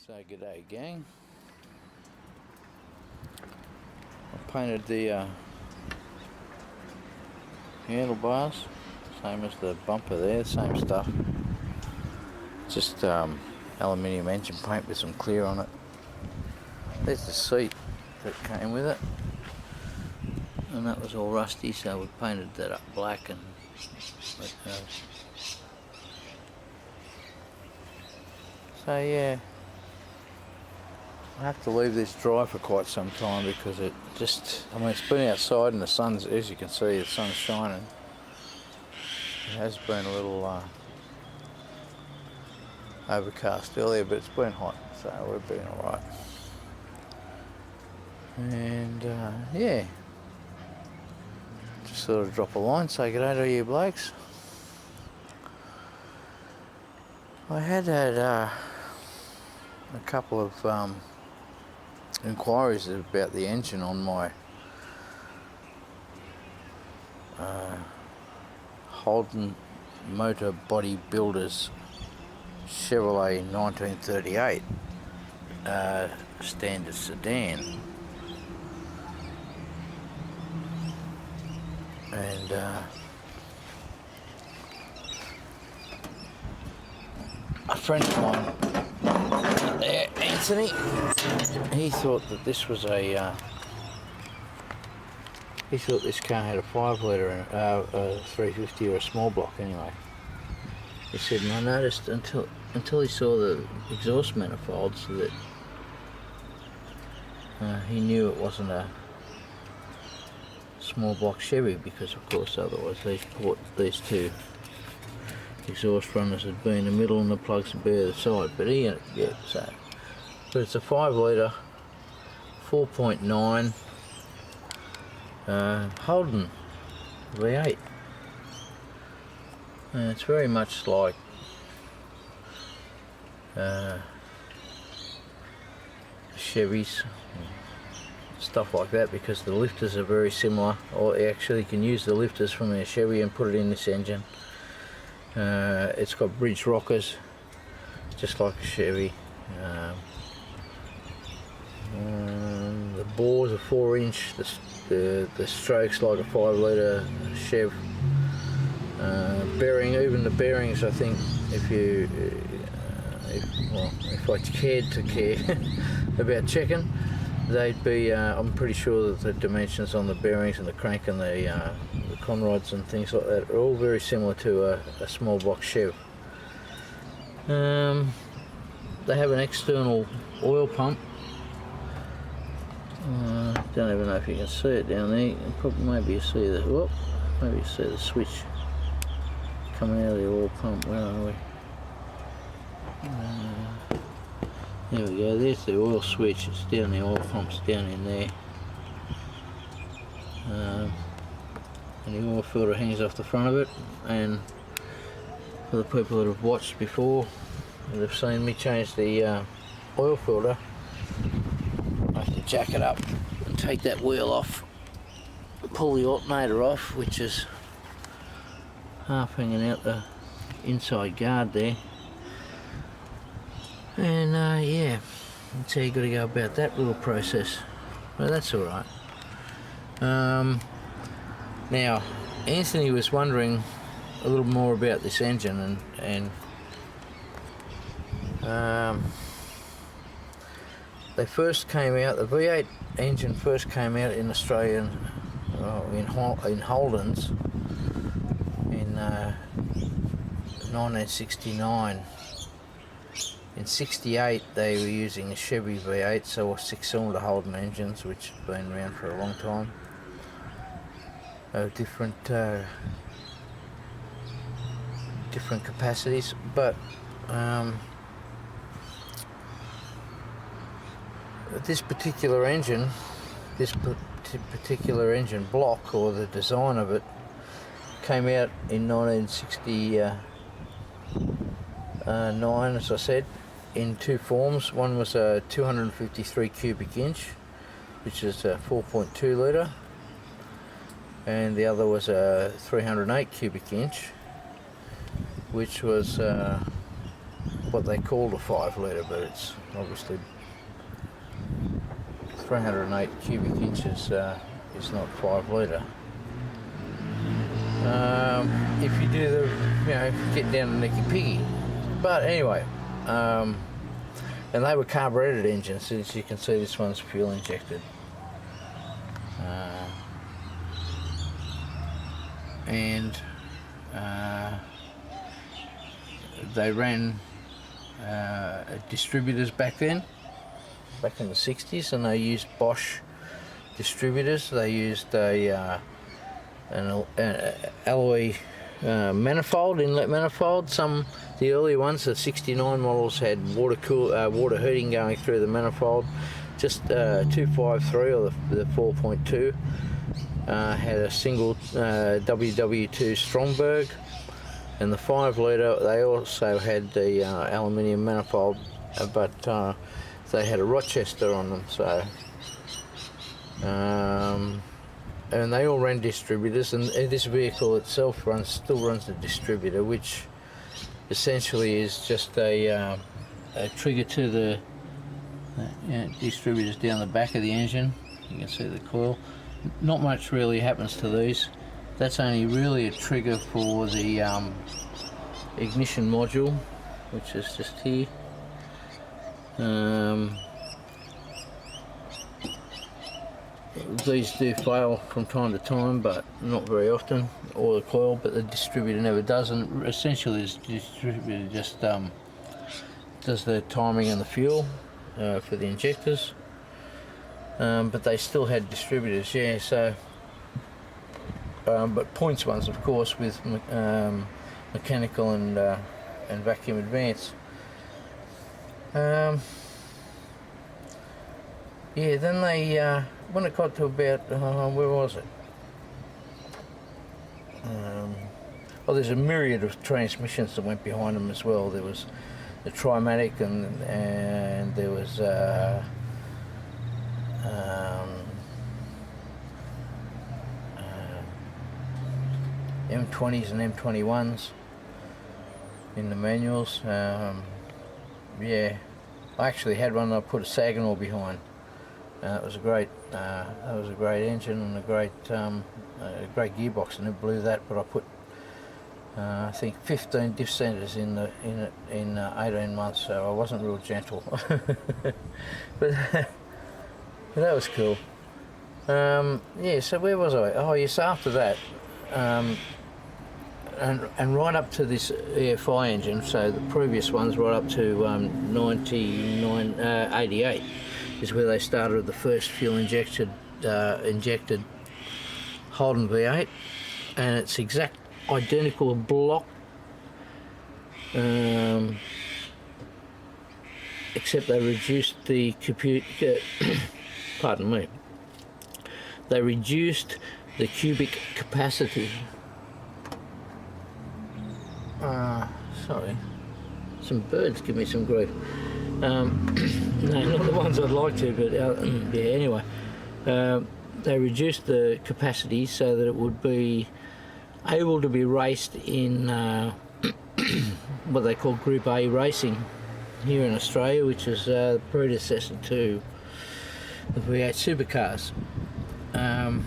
So g'day gang. I painted the handlebars, same as the bumper there, same stuff. Just aluminium engine paint with some clear on it. There's the seat that came with it, and that was all rusty, so we painted that up black and so yeah, I have to leave this dry for quite some time because it just, I mean, it's been outside and the sun's, as you can see, the sun's shining. It has been a little overcast earlier, but it's been hot, so we've been alright. And yeah, just sort of drop a line, say good day to you blokes. I had a couple of inquiries about the engine on my Holden Motor Body Builders Chevrolet 1938 standard sedan, and a friend of mine there, Anthony, he thought that this was he thought this car had a 5 litre in it, a 350 or a small block anyway. He said, and I noticed until he saw the exhaust manifolds that he knew it wasn't a small block Chevy, because of course otherwise these two exhaust runners would be in the middle and the plugs would be at the side. But but it's a 5 litre 4.9 Holden V8, and it's very much like Chevys, stuff like that, because the lifters are very similar, or actually you can use the lifters from a Chevy and put it in this engine. It's got bridge rockers just like a Chevy. The bores are 4-inch, the strokes like a 5 litre Chev. Bearing, even the bearings, I think if I cared to care about checking, they'd be, I'm pretty sure that the dimensions on the bearings and the crank and the conrods and things like that are all very similar to a small block Chev. They have an external oil pump. Don't even know if you can see it down there. Probably maybe you see the switch coming out of the oil pump. Where are we? There we go. There's the oil switch. It's down, the oil pump's down in there. And the oil filter hangs off the front of it. And for the people that have watched before, they've seen me change the oil filter. I have to jack it up and take that wheel off, pull the alternator off, which is half hanging out the inside guard there, and yeah, that's how you got to go about that little process. Well, that's alright. Now, Anthony was wondering a little more about this engine, and they first came out, the V8 engine first came out in Australia in Holden's in 1969. In 68 they were using a Chevy V8, so 6-cylinder Holden engines, which have been around for a long time. Different capacities, but this particular engine block, or the design of it, came out in 1969, as I said, in two forms. One was a 253 cubic inch, which is a 4.2 litre, and the other was a 308 cubic inch, which was what they called a 5 litre, but it's obviously 308 cubic inches is not 5 litre. If you do the, get down to Nicky Piggy. But anyway, and they were carburetted engines. As you can see, this one's fuel injected. They ran distributors back then, back in the 60s, and they used Bosch distributors. They used an alloy manifold, inlet manifold. The early ones, the 69 models, had water heating going through the manifold. Just 253 or the 4.2 had a single WW2 Stromberg, and the 5 litre they also had the aluminium manifold, but they had a Rochester on them. So and they all ran distributors, and this vehicle itself still runs a distributor, which essentially is just a trigger to the distributors down the back of the engine. You can see the coil. Not much really happens to these. That's only really a trigger for the ignition module, which is just here. These do fail from time to time, but not very often, or the coil, but the distributor never does. And essentially the distributor just does the timing and the fuel for the injectors. But they still had distributors, yeah. So, but points ones, of course, with mechanical and vacuum advance. Yeah, then they when it got to about where was it? Well, there's a myriad of transmissions that went behind them as well. There was the Trimatic, and there was M20s and M21s in the manuals. Yeah, I actually had one that I put a Saginaw behind. It was a great engine and a great gearbox, and it blew that. But I put I think 15 diff centers in it in 18 months, so I wasn't real gentle. but that was cool. Yeah, so where was I? Oh yes, after that, and right up to this EFI engine. So the previous ones right up to 88 is where they started the first fuel injected Holden V8, and it's exact identical block, except they reduced the pardon me. They reduced the cubic capacity. Sorry, some birds give me some grief. No, not the ones I'd like to, but yeah. Anyway, they reduced the capacity so that it would be able to be raced in what they call Group A racing here in Australia, which is the predecessor to the V8 supercars. And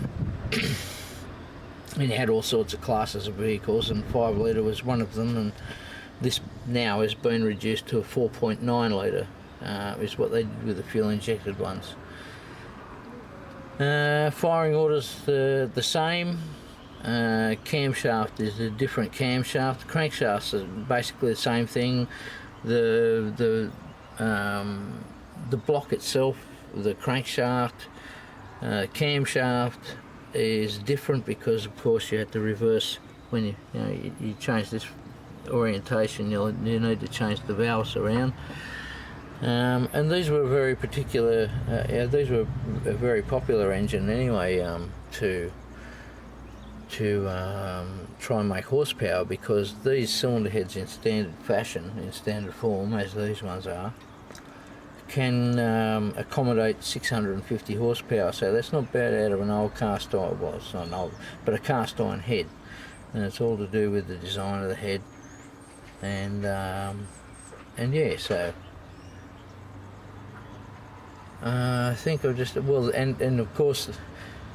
you had all sorts of classes of vehicles, and 5 litre was one of them, and this now has been reduced to a 4.9 litre, is what they did with the fuel injected ones. Firing order's the same. Camshaft is a different camshaft. Crankshafts are basically the same thing. The block itself, the crankshaft, camshaft is different because, of course, you have to reverse when you change this orientation. You need to change the valves around. And these were very particular. These were a very popular engine anyway to try and make horsepower, because these cylinder heads in standard fashion, in standard form, as these ones are, can accommodate 650 horsepower. So that's not bad out of an old cast iron. Well, it's not an old, but a cast iron head, and it's all to do with the design of the head. And yeah, so I think I've just, well, and of course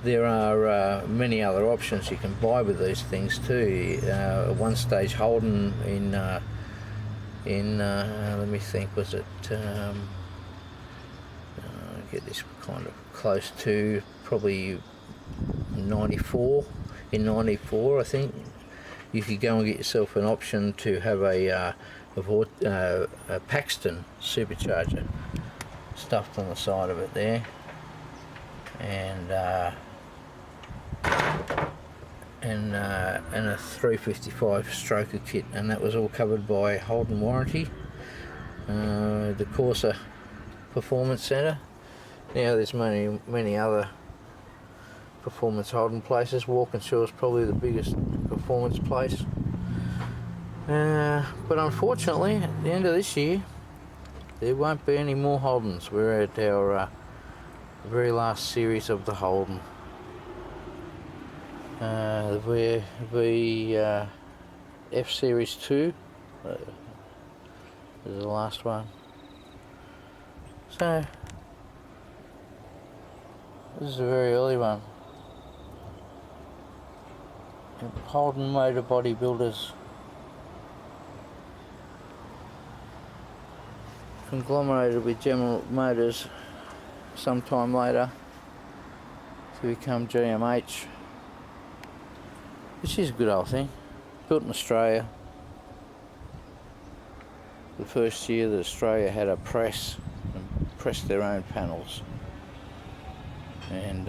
there are many other options you can buy with these things too. At one stage Holden in let me think, was it get this kind of close to probably 94, in 94 I think, you could go and get yourself an option to have a Paxton supercharger stuffed on the side of it there, and a 355 stroker kit, and that was all covered by Holden warranty. The Corsa Performance Centre. Now there's many other performance Holden places. Walkinshaw is probably the biggest performance place. But unfortunately, at the end of this year, there won't be any more Holdens. We're at our very last series of the Holden. The F Series 2 is the last one. So this is a very early one. Holden Motor Bodybuilders conglomerated with General Motors sometime later to become GMH, which is a good old thing. Built in Australia. The first year that Australia had a press and pressed their own panels. And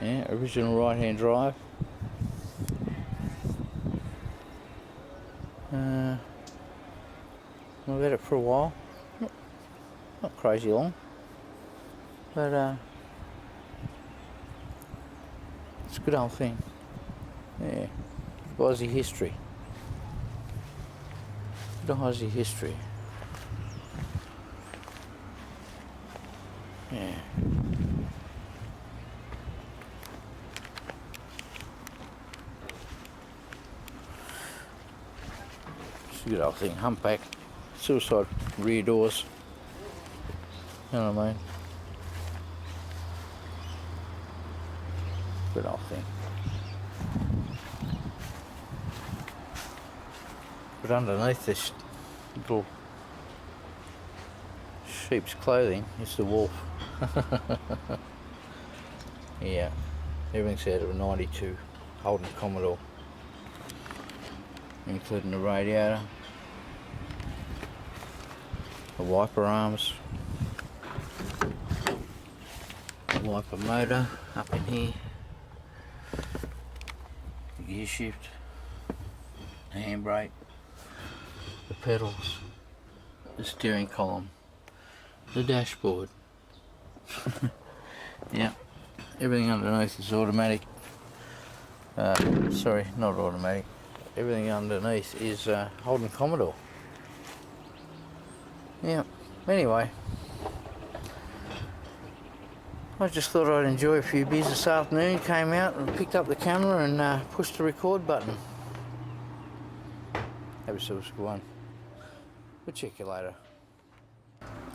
yeah, original right-hand drive. I've had it for a while. Not crazy long, but it's a good old thing. Yeah, Aussie history. Good Aussie history. Yeah. It's a good old thing. Humpback, suicide rear doors. You know what I mean? Good old thing. But underneath this little sheep's clothing is the wolf. Yeah, everything's out of a 92 Holden Commodore, including the radiator, the wiper arms, the wiper motor up in here, the gear shift, the handbrake, the pedals, the steering column, the dashboard. Yeah, everything underneath is automatic. Sorry, not automatic. Everything underneath is Holden Commodore. Yeah, anyway, I just thought I'd enjoy a few beers this afternoon. Came out and picked up the camera and pushed the record button. Have yourselves a good one. We'll check you later.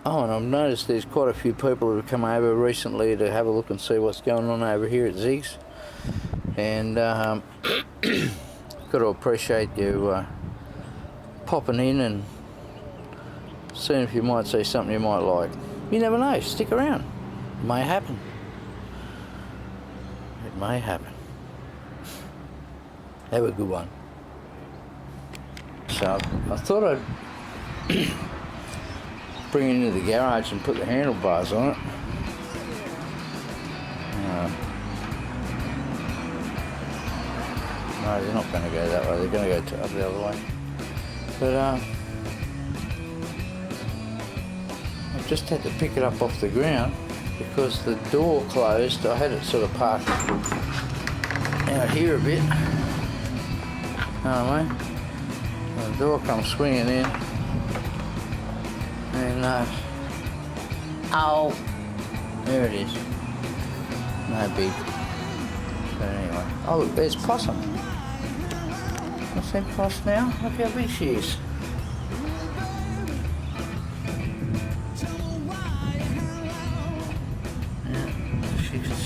Oh, and I've noticed there's quite a few people who have come over recently to have a look and see what's going on over here at Zig's. And got to appreciate you popping in and seeing if you might see something you might like. You never know, stick around. It may happen. It may happen. Have a good one. So I thought I'd bring it into the garage and put the handlebars on it. No, they're not going to go that way. They're going to go up the other way. But I've just had to pick it up off the ground because the door closed. I had it sort of parked out here a bit. Know what I mean? The door comes swinging in. And oh, there it is. No big. But anyway, oh look, there's Possum. What's that possum now? Look how big she is.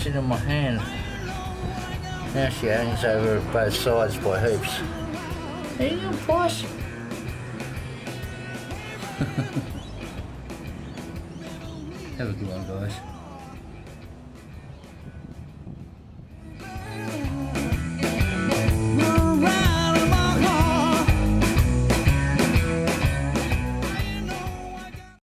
sit in my hand. Now she hangs over both sides by heaps. How you doing, Price? Have a good one, guys.